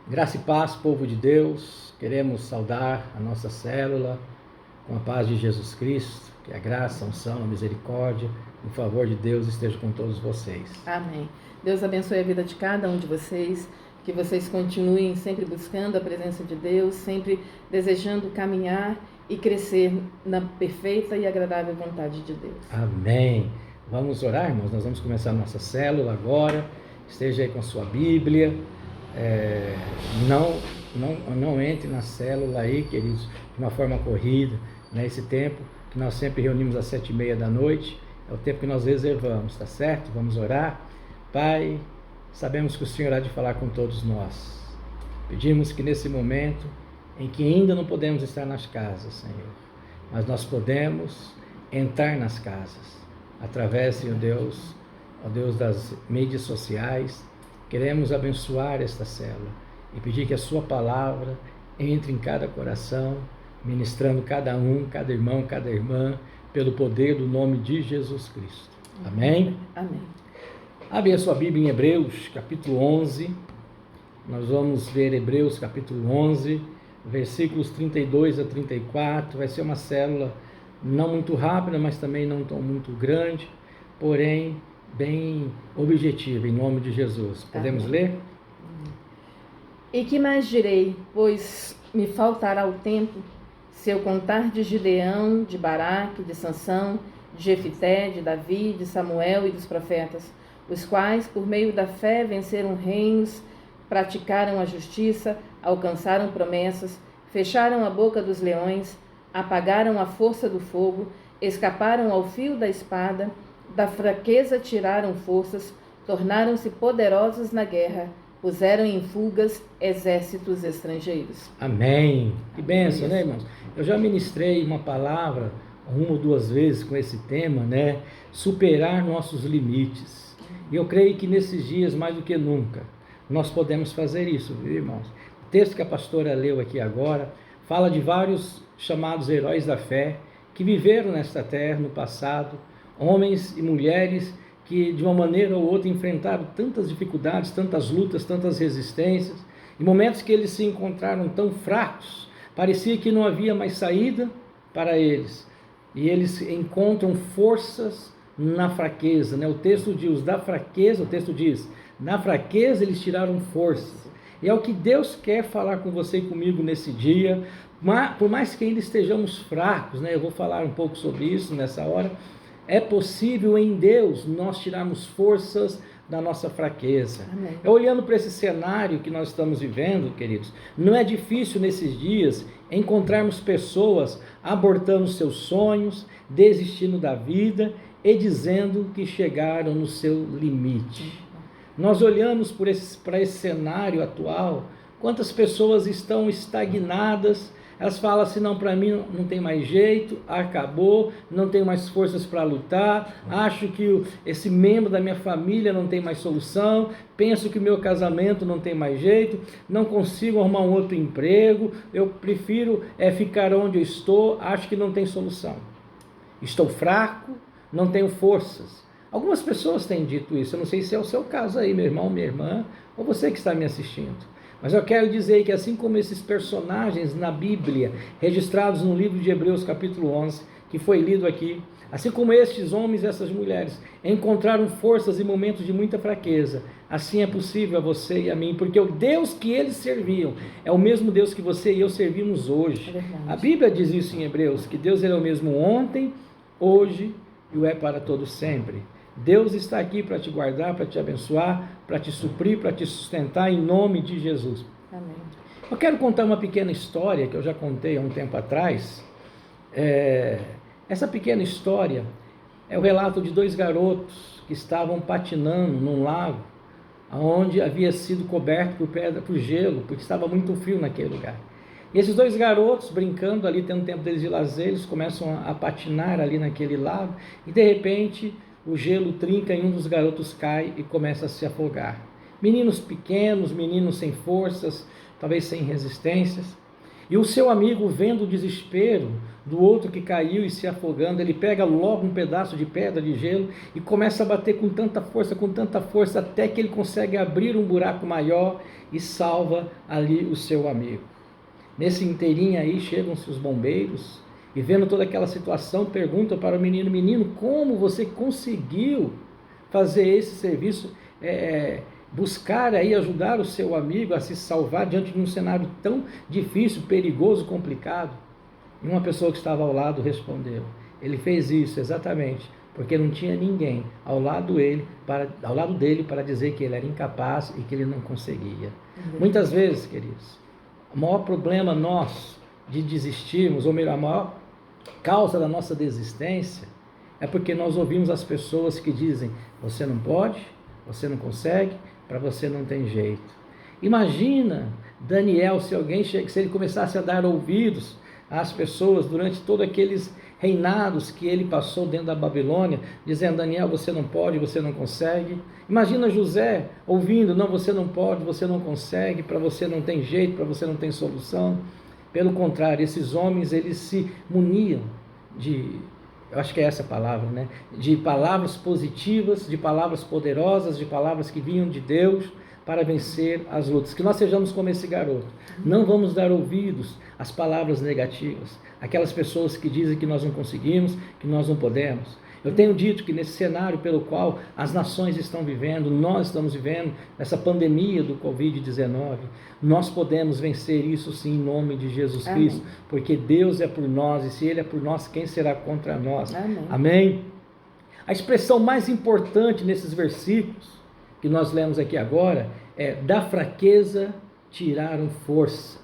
Graça e paz, povo de Deus. Queremos saudar a nossa célula com a paz de Jesus Cristo, que a graça, a unção, a misericórdia, o favor de Deus esteja com todos vocês. Amém. Deus abençoe a vida de cada um de vocês, que vocês continuem sempre buscando a presença de Deus, sempre desejando caminhar e crescer na perfeita e agradável vontade de Deus. Amém. Vamos orar, irmãos? Nós vamos começar a nossa célula agora. Esteja aí com a sua Bíblia. Não entre na célula aí, queridos, de uma forma corrida, nesse tempo que nós sempre reunimos às 7h30 da noite, é o tempo que nós reservamos, tá certo? Vamos orar. Pai, sabemos que o Senhor há de falar com todos nós. Pedimos que nesse momento, em que ainda não podemos estar nas casas, Senhor, mas nós podemos entrar nas casas, através, Senhor Deus, ó Deus das mídias sociais. Queremos abençoar esta célula e pedir que a sua palavra entre em cada coração, ministrando cada um, cada irmão, cada irmã, pelo poder do nome de Jesus Cristo. Amém? Amém. Abre a sua Bíblia em Hebreus, capítulo 11. Nós vamos ver Hebreus, capítulo 11, versículos 32 a 34. Vai ser uma célula não muito rápida, mas também não tão muito grande, porém bem objetiva, em nome de Jesus. Podemos ler? E que mais direi, pois me faltará o tempo, se eu contar de Gideão, de Baraque, de Sansão, de Jefité, de Davi, de Samuel e dos profetas, os quais, por meio da fé, venceram reinos, praticaram a justiça, alcançaram promessas, fecharam a boca dos leões, apagaram a força do fogo, escaparam ao fio da espada, da fraqueza tiraram forças, tornaram-se poderosos na guerra, puseram em fugas exércitos estrangeiros. Amém. Que bênção, né, irmãos? Eu já ministrei uma palavra uma ou duas vezes com esse tema, né? Superar nossos limites. E eu creio que nesses dias, mais do que nunca, nós podemos fazer isso, viu, irmãos? O texto que a pastora leu aqui agora fala de vários chamados heróis da fé que viveram nesta terra no passado, homens e mulheres que de uma maneira ou outra enfrentaram tantas dificuldades, tantas lutas, tantas resistências, em momentos que eles se encontraram tão fracos, parecia que não havia mais saída para eles, e eles encontram forças na fraqueza, né? O texto diz, na fraqueza eles tiraram forças, e é o que Deus quer falar com você e comigo nesse dia, por mais que ainda estejamos fracos, né? Eu vou falar um pouco sobre isso nessa hora. É possível em Deus nós tirarmos forças da nossa fraqueza. Amém. Olhando para esse cenário que nós estamos vivendo, queridos, não é difícil nesses dias encontrarmos pessoas abortando seus sonhos, desistindo da vida e dizendo que chegaram no seu limite. Nós olhamos para esse cenário atual, quantas pessoas estão estagnadas. Elas falam assim, não, para mim não tem mais jeito, acabou, não tenho mais forças para lutar, acho que esse membro da minha família não tem mais solução, penso que o meu casamento não tem mais jeito, não consigo arrumar um outro emprego, eu prefiro ficar onde eu estou, acho que não tem solução. Estou fraco, não tenho forças. Algumas pessoas têm dito isso, eu não sei se é o seu caso aí, meu irmão, minha irmã, ou você que está me assistindo. Mas eu quero dizer que assim como esses personagens na Bíblia, registrados no livro de Hebreus capítulo 11, que foi lido aqui, assim como estes homens e essas mulheres encontraram forças em momentos de muita fraqueza, assim é possível a você e a mim, porque o Deus que eles serviam é o mesmo Deus que você e eu servimos hoje. A Bíblia diz isso em Hebreus, que Deus é o mesmo ontem, hoje e o é para todo sempre. Deus está aqui para te guardar, para te abençoar, para te suprir, para te sustentar em nome de Jesus. Amém. Eu quero contar uma pequena história que eu já contei há um tempo atrás. Essa pequena história é o relato de dois garotos que estavam patinando num lago onde havia sido coberto por gelo, porque estava muito frio naquele lugar. E esses dois garotos, brincando ali, tendo tempo deles de lazer, eles começam a patinar ali naquele lago e de repente o gelo trinca e um dos garotos cai e começa a se afogar. Meninos pequenos, meninos sem forças, talvez sem resistências. E o seu amigo, vendo o desespero do outro que caiu e se afogando, ele pega logo um pedaço de pedra, de gelo, e começa a bater com tanta força, até que ele consegue abrir um buraco maior e salva ali o seu amigo. Nesse inteirinho aí, chegam-se os bombeiros, e vendo toda aquela situação, perguntam para o menino: menino, como você conseguiu fazer esse serviço, buscar aí ajudar o seu amigo a se salvar diante de um cenário tão difícil, perigoso, complicado? E uma pessoa que estava ao lado respondeu: ele fez isso exatamente porque não tinha ninguém ao lado dele para dizer que ele era incapaz e que ele não conseguia. Muitas vezes, queridos, o maior problema nosso de desistirmos, ou melhor, a maior causa da nossa desistência, é porque nós ouvimos as pessoas que dizem: você não pode, você não consegue, para você não tem jeito. Imagina Daniel, se ele começasse a dar ouvidos às pessoas durante todos aqueles reinados que ele passou dentro da Babilônia, dizendo: Daniel, você não pode, você não consegue. Imagina José ouvindo: não, você não pode, você não consegue, para você não tem jeito, para você não tem solução. Pelo contrário, esses homens, eles se muniam eu acho que é essa a palavra, né? De palavras positivas, de palavras poderosas, de palavras que vinham de Deus para vencer as lutas. Que nós sejamos como esse garoto. Não vamos dar ouvidos às palavras negativas, aquelas pessoas que dizem que nós não conseguimos, que nós não podemos. Eu tenho dito que nesse cenário pelo qual as nações estão vivendo, nós estamos vivendo, essa pandemia do Covid-19, nós podemos vencer isso sim em nome de Jesus Cristo, porque Deus é por nós, e se Ele é por nós, quem será contra nós? Amém? A expressão mais importante nesses versículos que nós lemos aqui agora é: da fraqueza tiraram forças.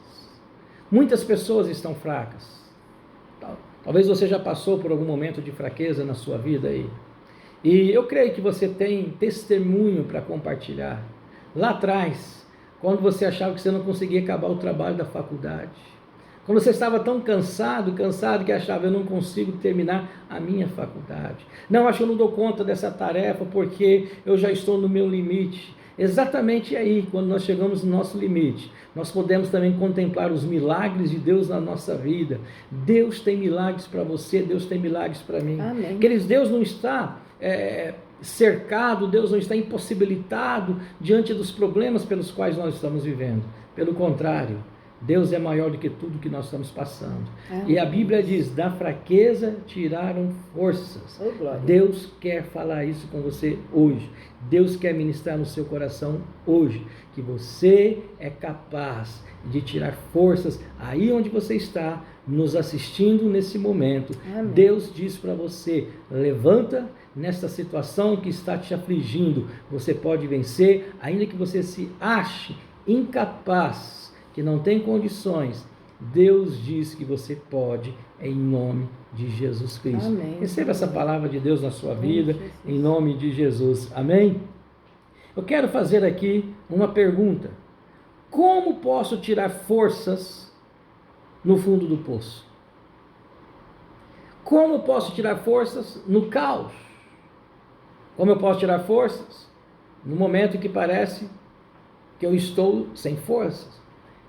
Muitas pessoas estão fracas. Talvez você já passou por algum momento de fraqueza na sua vida aí. E eu creio que você tem testemunho para compartilhar. Lá atrás, quando você achava que você não conseguia acabar o trabalho da faculdade. Quando você estava tão cansado que achava: eu não consigo terminar a minha faculdade. Não, acho que eu não dou conta dessa tarefa porque eu já estou no meu limite. Exatamente aí, quando nós chegamos no nosso limite, nós podemos também contemplar os milagres de Deus na nossa vida. Deus tem milagres para você, Deus tem milagres para mim. Amém. Queridos, Deus não está cercado, Deus não está impossibilitado diante dos problemas pelos quais nós estamos vivendo. Pelo contrário, Deus é maior do que tudo que nós estamos passando. E a Bíblia diz: da fraqueza tiraram forças. Deus quer falar isso com você hoje. Deus quer ministrar no seu coração hoje, que você é capaz de tirar forças aí onde você está, nos assistindo nesse momento. Amém. Deus diz para você: levanta nessa situação que está te afligindo. Você pode vencer, ainda que você se ache incapaz, que não tem condições. Deus diz que você pode, em nome de Jesus Cristo. Amém. Receba essa palavra de Deus na sua vida, em nome de Jesus. Amém? Eu quero fazer aqui uma pergunta: como posso tirar forças no fundo do poço? Como posso tirar forças no caos? Como eu posso tirar forças no momento que parece que eu estou sem forças?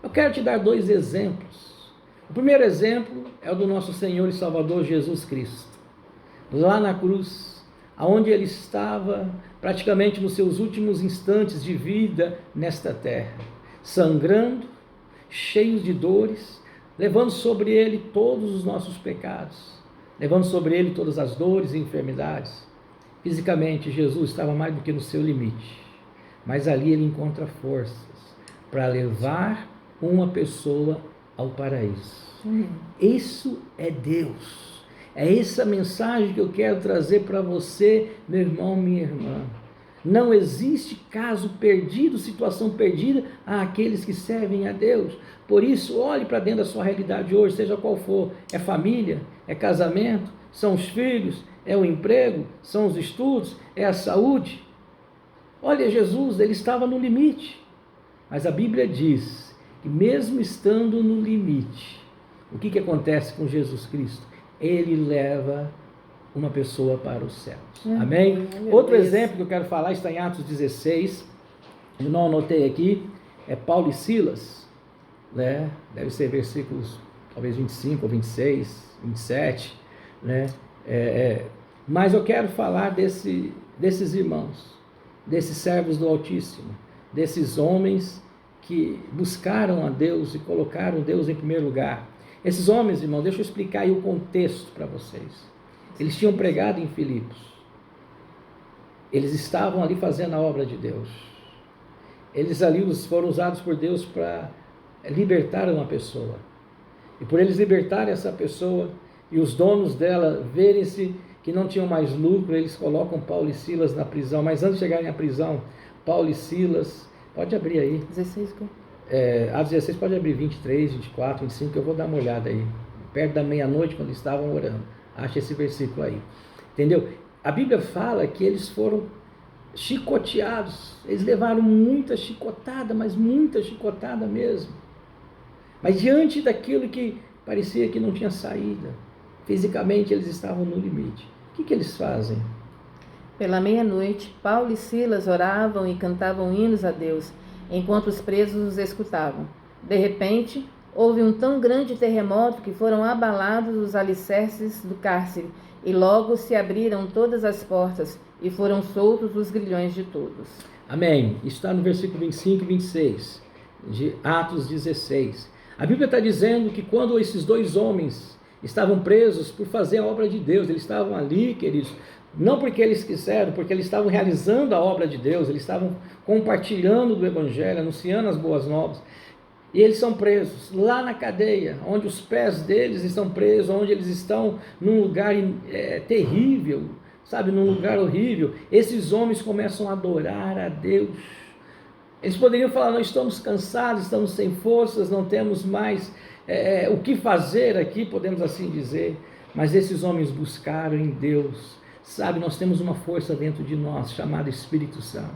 Eu quero te dar 2 exemplos. O primeiro exemplo é o do nosso Senhor e Salvador Jesus Cristo. Lá na cruz, onde Ele estava praticamente nos seus últimos instantes de vida nesta terra, sangrando, cheio de dores, levando sobre Ele todos os nossos pecados, levando sobre Ele todas as dores e enfermidades. Fisicamente, Jesus estava mais do que no seu limite, mas ali Ele encontra forças para levar uma pessoa ao paraíso. Isso é Deus. É essa mensagem que eu quero trazer para você, meu irmão, minha irmã. Não existe caso perdido, situação perdida àqueles que servem a Deus. Por isso, olhe para dentro da sua realidade hoje, seja qual for. É família, é casamento, são os filhos, é o emprego, são os estudos, é a saúde. Olha, Jesus, Ele estava no limite. Mas a Bíblia diz que mesmo estando no limite, o que acontece com Jesus Cristo? Ele leva uma pessoa para os céus. Amém? Outro exemplo que eu quero falar está em Atos 16. Eu não anotei aqui. É Paulo e Silas. né? Deve ser versículos talvez 25 ou 26, 27, né? Mas eu quero falar desses irmãos, desses servos do Altíssimo, desses homens que buscaram a Deus e colocaram Deus em primeiro lugar. Esses homens, irmão, deixa eu explicar aí o contexto para vocês. Eles tinham pregado em Filipos. Eles estavam ali fazendo a obra de Deus. Eles ali foram usados por Deus para libertar uma pessoa. E por eles libertarem essa pessoa e os donos dela verem-se que não tinham mais lucro, eles colocam Paulo e Silas na prisão. Mas antes de chegarem à prisão, Paulo e Silas, pode abrir aí. 16, Atos 16, pode abrir 23, 24, 25, que eu vou dar uma olhada aí. Perto da meia-noite, quando estavam orando. Acha esse versículo aí. Entendeu? A Bíblia fala que eles foram chicoteados. Eles levaram muita chicotada, mas muita chicotada mesmo. Mas diante daquilo que parecia que não tinha saída, fisicamente eles estavam no limite. O que eles fazem? Pela meia-noite, Paulo e Silas oravam e cantavam hinos a Deus, enquanto os presos os escutavam. De repente, houve um tão grande terremoto que foram abalados os alicerces do cárcere, e logo se abriram todas as portas, e foram soltos os grilhões de todos. Amém. Isso está no versículo 25 e 26, de Atos 16. A Bíblia está dizendo que quando esses dois homens estavam presos por fazer a obra de Deus, eles estavam ali, queridos, não porque eles quiseram, porque eles estavam realizando a obra de Deus, eles estavam compartilhando do Evangelho, anunciando as boas novas, e eles são presos lá na cadeia, onde os pés deles estão presos, onde eles estão num lugar terrível, sabe, num lugar horrível. Esses homens começam a adorar a Deus. Eles poderiam falar: nós estamos cansados, estamos sem forças, não temos mais o que fazer aqui, podemos assim dizer. Mas esses homens buscaram em Deus. Sabe, nós temos uma força dentro de nós, chamada Espírito Santo.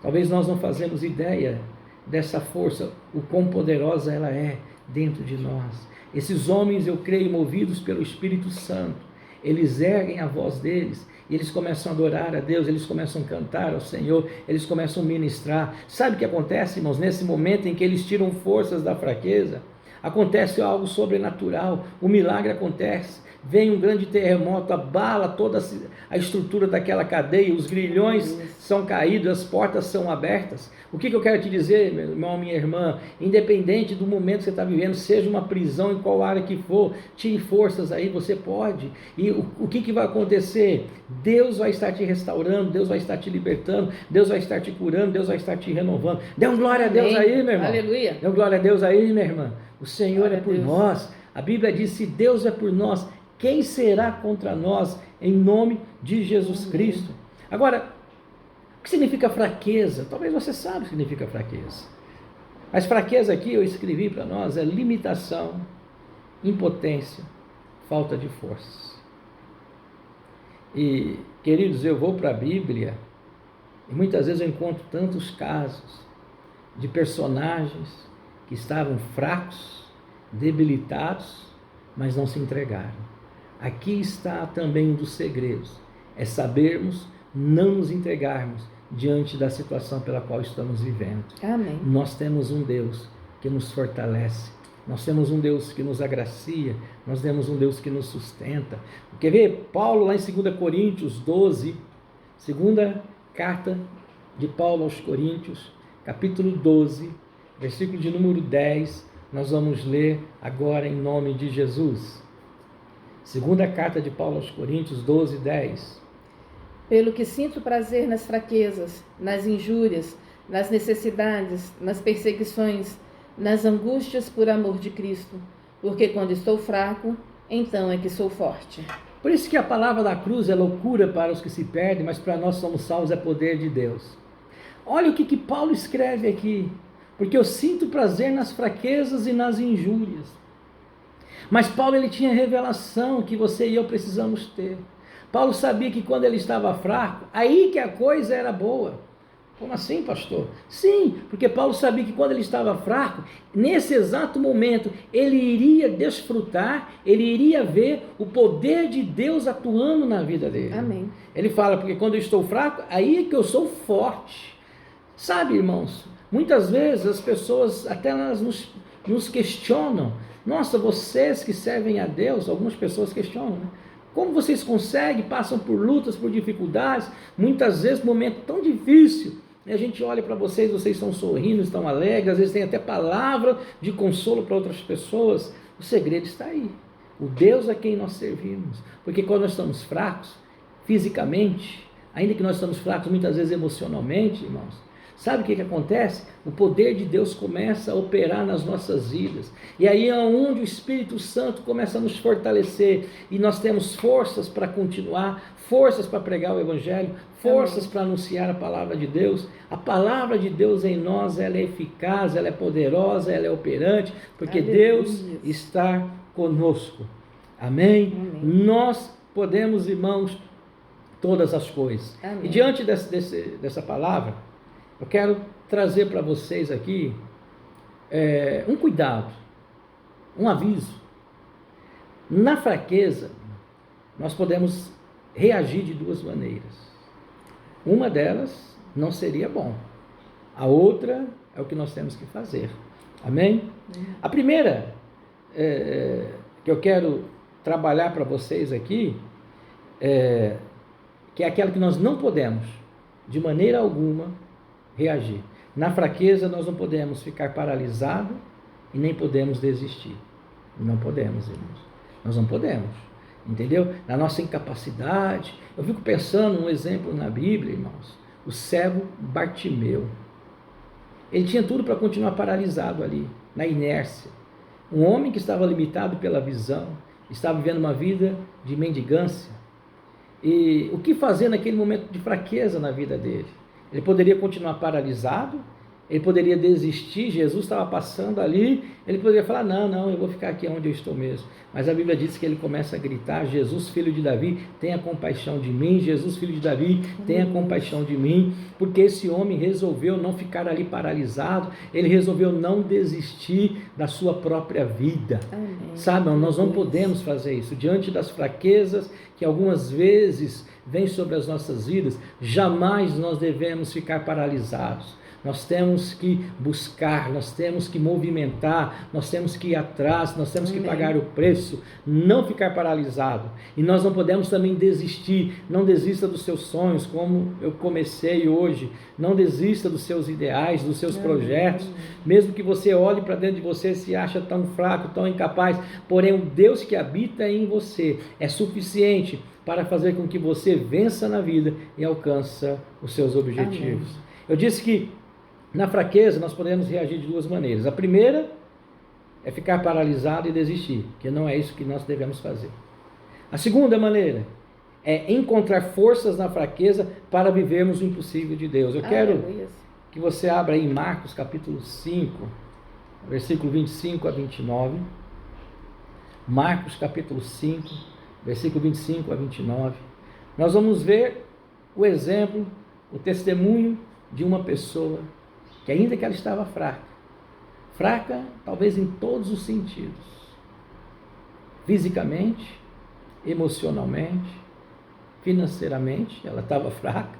Talvez nós não fazemos ideia dessa força, o quão poderosa ela é dentro de nós. Esses homens, eu creio, movidos pelo Espírito Santo, eles erguem a voz deles, e eles começam a adorar a Deus, eles começam a cantar ao Senhor, eles começam a ministrar. Sabe o que acontece, irmãos? Nesse momento em que eles tiram forças da fraqueza, acontece algo sobrenatural, o milagre acontece. Vem um grande terremoto, abala toda a estrutura daquela cadeia, os grilhões são caídos, as portas são abertas. O que eu quero te dizer, meu irmão, minha irmã? Independente do momento que você está vivendo, seja uma prisão em qual área que for, tire forças aí, você pode. E o que vai acontecer? Deus vai estar te restaurando, Deus vai estar te libertando, Deus vai estar te curando, Deus vai estar te renovando. Dê um glória a Deus aí, meu irmão. Aleluia. Dê um glória a Deus aí, minha irmã. O Senhor Glória é por a Deus. nós. A Bíblia diz: se Deus é por nós, quem será contra nós, em nome de Jesus Cristo? Agora, o que significa fraqueza? Talvez você saiba o que significa fraqueza. Mas fraqueza aqui eu escrevi para nós é limitação, impotência, falta de força. E, queridos, eu vou para a Bíblia e muitas vezes eu encontro tantos casos de personagens que estavam fracos, debilitados, mas não se entregaram. Aqui está também um dos segredos, é sabermos não nos entregarmos diante da situação pela qual estamos vivendo. Amém. Nós temos um Deus que nos fortalece, nós temos um Deus que nos agracia, nós temos um Deus que nos sustenta. Quer ver? Paulo lá em 2 Coríntios 12, segunda carta de Paulo aos Coríntios, capítulo 12, versículo de número 10, nós vamos ler agora em nome de Jesus. Segunda carta de Paulo aos Coríntios 12, 10. Pelo que sinto prazer nas fraquezas, nas injúrias, nas necessidades, nas perseguições, nas angústias por amor de Cristo, porque quando estou fraco, então é que sou forte. Por isso que a palavra da cruz é loucura para os que se perdem, mas para nós somos salvos é poder de Deus. Olha o que Paulo escreve aqui: porque eu sinto prazer nas fraquezas e nas injúrias. Mas Paulo, ele tinha revelação que você e eu precisamos ter. Paulo sabia que quando ele estava fraco, aí que a coisa era boa. Como assim, pastor? Sim, porque Paulo sabia que quando ele estava fraco, nesse exato momento, ele iria desfrutar, ele iria ver o poder de Deus atuando na vida dele. Amém. Ele fala: porque quando eu estou fraco, aí é que eu sou forte. Sabe, irmãos, muitas vezes as pessoas, até elas nos questionam. Nossa, vocês que servem a Deus, algumas pessoas questionam, né? Como vocês conseguem, passam por lutas, por dificuldades, muitas vezes um momento tão difícil, e a gente olha para vocês, vocês estão sorrindo, estão alegres, às vezes tem até palavra de consolo para outras pessoas. O segredo está aí, o Deus a quem nós servimos, porque quando nós estamos fracos, fisicamente, ainda que nós estamos fracos muitas vezes emocionalmente, irmãos, sabe o que acontece? O poder de Deus começa a operar nas nossas vidas. E aí é onde o Espírito Santo começa a nos fortalecer. E nós temos forças para continuar, forças para pregar o Evangelho, forças para anunciar a palavra de Deus. A palavra de Deus em nós, ela é eficaz, ela é poderosa, ela é operante, porque Deus está conosco. Amém? Nós podemos, irmãos, todas as coisas. Amém. E diante dessa palavra, eu quero trazer para vocês aqui um cuidado, um aviso. Na fraqueza, nós podemos reagir de duas maneiras. Uma delas não seria bom. A outra é o que nós temos que fazer. Amém? A primeira que eu quero trabalhar para vocês aqui, que é aquela que nós não podemos, de maneira alguma, reagir. Na fraqueza nós não podemos ficar paralisados e nem podemos desistir. Não podemos, irmãos. Nós não podemos. Entendeu? Na nossa incapacidade. Eu fico pensando um exemplo na Bíblia, irmãos. O cego Bartimeu. Ele tinha tudo para continuar paralisado ali, na inércia. Um homem que estava limitado pela visão, estava vivendo uma vida de mendigância. E o que fazer naquele momento de fraqueza na vida dele? Ele poderia continuar paralisado, ele poderia desistir, Jesus estava passando ali, ele poderia falar, não, eu vou ficar aqui onde eu estou mesmo. Mas a Bíblia diz que ele começa a gritar, Jesus, filho de Davi, tenha compaixão de mim, Jesus, filho de Davi, tenha compaixão de mim, porque esse homem resolveu não ficar ali paralisado, ele resolveu não desistir da sua própria vida. Amém. Sabe, nós não podemos fazer isso, diante das fraquezas que algumas vezes vêm sobre as nossas vidas, jamais nós devemos ficar paralisados. Nós temos que buscar, nós temos que movimentar, nós temos que ir atrás, nós temos que pagar o preço, não ficar paralisado. E nós não podemos também desistir. Não desista dos seus sonhos, como eu comecei hoje. Não desista dos seus ideais, dos seus projetos. Mesmo que você olhe para dentro de você e se acha tão fraco, tão incapaz, porém o Deus que habita em você é suficiente para fazer com que você vença na vida e alcance os seus objetivos. Amém. Eu disse que na fraqueza nós podemos reagir de duas maneiras. A primeira é ficar paralisado e desistir, que não é isso que nós devemos fazer. A segunda maneira é encontrar forças na fraqueza para vivermos o impossível de Deus. Eu quero que você abra aí Marcos capítulo 5, versículo 25 a 29. Marcos capítulo 5, versículo 25 a 29. Nós vamos ver o exemplo, o testemunho de uma pessoa que ainda que ela estava fraca talvez em todos os sentidos, fisicamente, emocionalmente, financeiramente, ela estava fraca,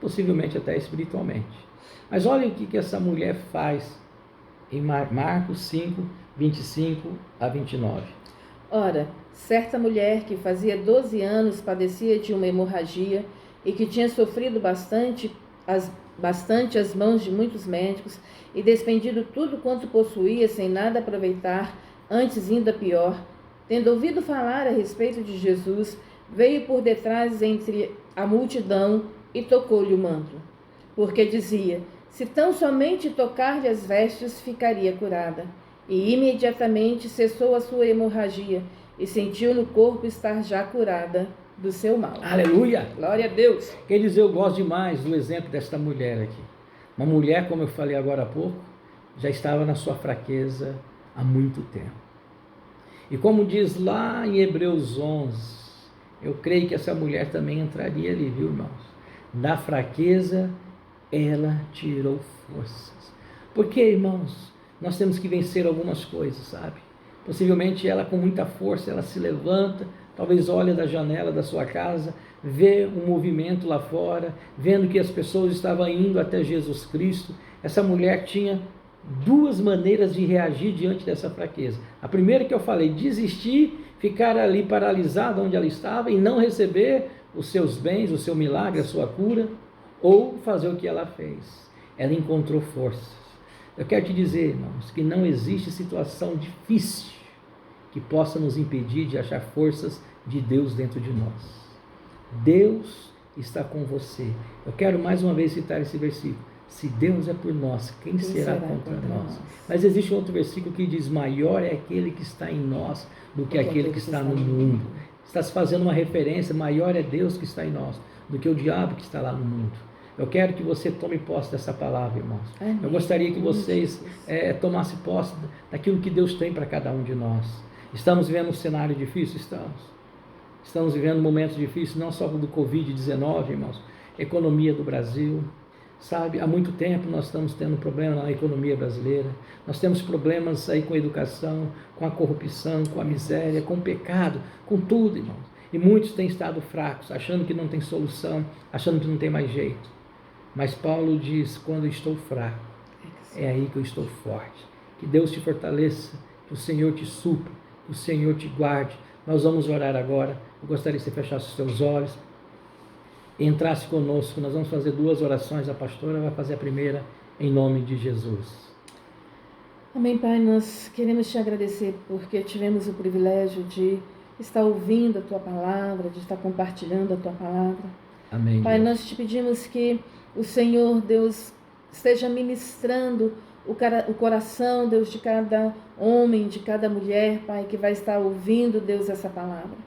possivelmente até espiritualmente. Mas olhem o que essa mulher faz em Marcos 5, 25 a 29. Ora, certa mulher que fazia 12 anos padecia de uma hemorragia e que tinha sofrido bastante as mãos de muitos médicos e despendido tudo quanto possuía sem nada aproveitar, antes ainda pior, tendo ouvido falar a respeito de Jesus, veio por detrás entre a multidão e tocou-lhe o manto, porque dizia, se tão somente tocar-lhe as vestes, ficaria curada. E imediatamente cessou a sua hemorragia e sentiu no corpo estar já curada do seu mal. Aleluia! Glória a Deus! Quer dizer, eu gosto demais do exemplo desta mulher aqui. Uma mulher, como eu falei agora há pouco, já estava na sua fraqueza há muito tempo. E como diz lá em Hebreus 11, eu creio que essa mulher também entraria ali, viu, irmãos? Da fraqueza, ela tirou forças. Porque, irmãos, nós temos que vencer algumas coisas, sabe? Possivelmente ela com muita força, ela se levanta, talvez olha da janela da sua casa, vê um movimento lá fora, vendo que as pessoas estavam indo até Jesus Cristo. Essa mulher tinha duas maneiras de reagir diante dessa fraqueza. A primeira que eu falei, desistir, ficar ali paralisado onde ela estava e não receber os seus bens, o seu milagre, a sua cura, ou fazer o que ela fez. Ela encontrou forças. Eu quero te dizer, irmãos, que não existe situação difícil que possa nos impedir de achar forças de Deus dentro de nós. Deus está com você. Eu quero mais uma vez citar esse versículo. Se Deus é por nós, quem será contra nós? Mas existe outro versículo que diz, maior é aquele que está em nós do que aquele que está no mundo. Está se fazendo uma referência, maior é Deus que está em nós do que o diabo que está lá no mundo. Eu quero que você tome posse dessa palavra, irmãos. Amém. Eu gostaria que vocês tomassem posse daquilo que Deus tem para cada um de nós. Estamos vivendo um cenário difícil? Estamos vivendo momentos difíceis, não só do Covid-19, irmãos. Economia do Brasil, sabe? Há muito tempo nós estamos tendo problema na economia brasileira. Nós temos problemas aí com a educação, com a corrupção, com a miséria, com o pecado, com tudo, irmãos. E muitos têm estado fracos, achando que não tem solução, achando que não tem mais jeito. Mas Paulo diz, quando eu estou fraco, é aí que eu estou forte. Que Deus te fortaleça, que o Senhor te supra, que o Senhor te guarde. Nós vamos orar agora. Eu gostaria que você fechasse os seus olhos, entrasse conosco. Nós vamos fazer 2 orações. A pastora vai fazer a primeira, em nome de Jesus. Amém, Pai. Nós queremos te agradecer porque tivemos o privilégio de estar ouvindo a Tua Palavra, de estar compartilhando a Tua Palavra. Amém. Pai, Deus. nós te pedimos que o Senhor, Deus, esteja ministrando o coração, Deus, de cada homem, de cada mulher, Pai, que vai estar ouvindo, Deus, essa palavra.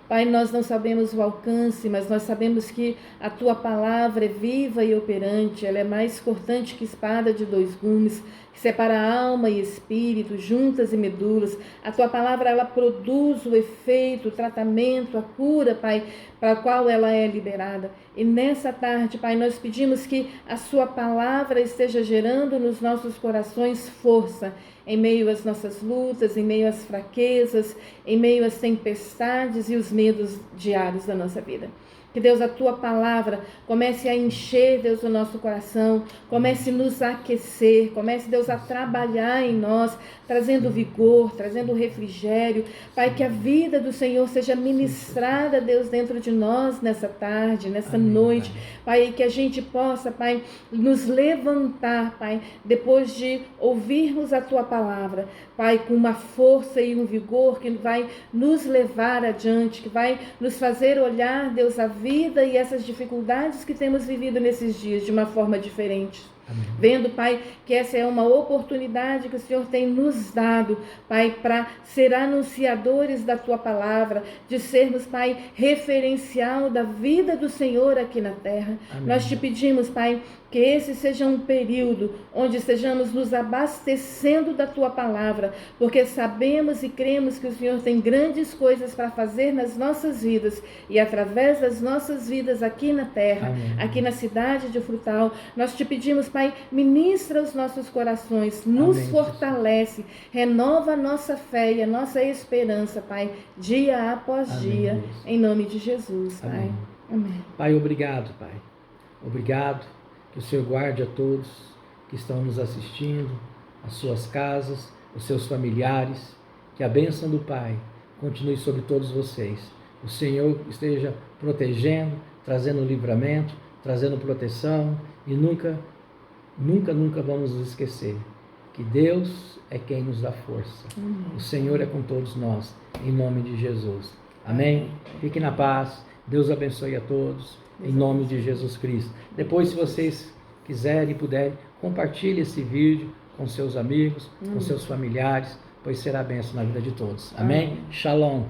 Pai, nós não sabemos o alcance, mas nós sabemos que a Tua palavra é viva e operante, ela é mais cortante que espada de 2 gumes, que separa alma e espírito, juntas e medulas. A Tua palavra, ela produz o efeito, o tratamento, a cura, Pai, para a qual ela é liberada. E nessa tarde, Pai, nós pedimos que a Sua palavra esteja gerando nos nossos corações força, em meio às nossas lutas, em meio às fraquezas, em meio às tempestades e os medos diários da nossa vida. Que, Deus, a Tua palavra comece a encher, Deus, o nosso coração, comece a nos aquecer, comece, Deus, a trabalhar em nós, trazendo vigor, trazendo refrigério. Pai, que a vida do Senhor seja ministrada, Deus, dentro de nós nessa tarde, nessa noite. Pai, que a gente possa, Pai, nos levantar, Pai, depois de ouvirmos a Tua palavra, Pai, com uma força e um vigor que vai nos levar adiante, que vai nos fazer olhar, Deus, a vida e essas dificuldades que temos vivido nesses dias de uma forma diferente. Amém. Vendo, Pai, que essa é uma oportunidade que o Senhor tem nos dado, Pai, para ser anunciadores da Tua palavra, de sermos, Pai, referencial da vida do Senhor aqui na terra. Amém. Nós te pedimos, Pai, que esse seja um período onde estejamos nos abastecendo da Tua palavra, porque sabemos e cremos que o Senhor tem grandes coisas para fazer nas nossas vidas e através das nossas vidas aqui na terra, amém, aqui na cidade de Frutal. Nós te pedimos, Pai, ministra os nossos corações, nos amém, fortalece, renova a nossa fé e a nossa esperança, Pai, dia após amém, dia, Deus, em nome de Jesus, Pai. Amém. Amém. Pai, obrigado, Pai. Obrigado. Que o Senhor guarde a todos que estão nos assistindo, as suas casas, os seus familiares. Que a bênção do Pai continue sobre todos vocês. O Senhor esteja protegendo, trazendo livramento, trazendo proteção. E nunca vamos nos esquecer que Deus é quem nos dá força. O Senhor é com todos nós, em nome de Jesus. Amém? Fiquem na paz. Deus abençoe a todos. Em nome de Jesus Cristo. Depois, se vocês quiserem e puderem, compartilhe esse vídeo com seus amigos, com seus familiares, pois será bênção na vida de todos. Amém? Shalom.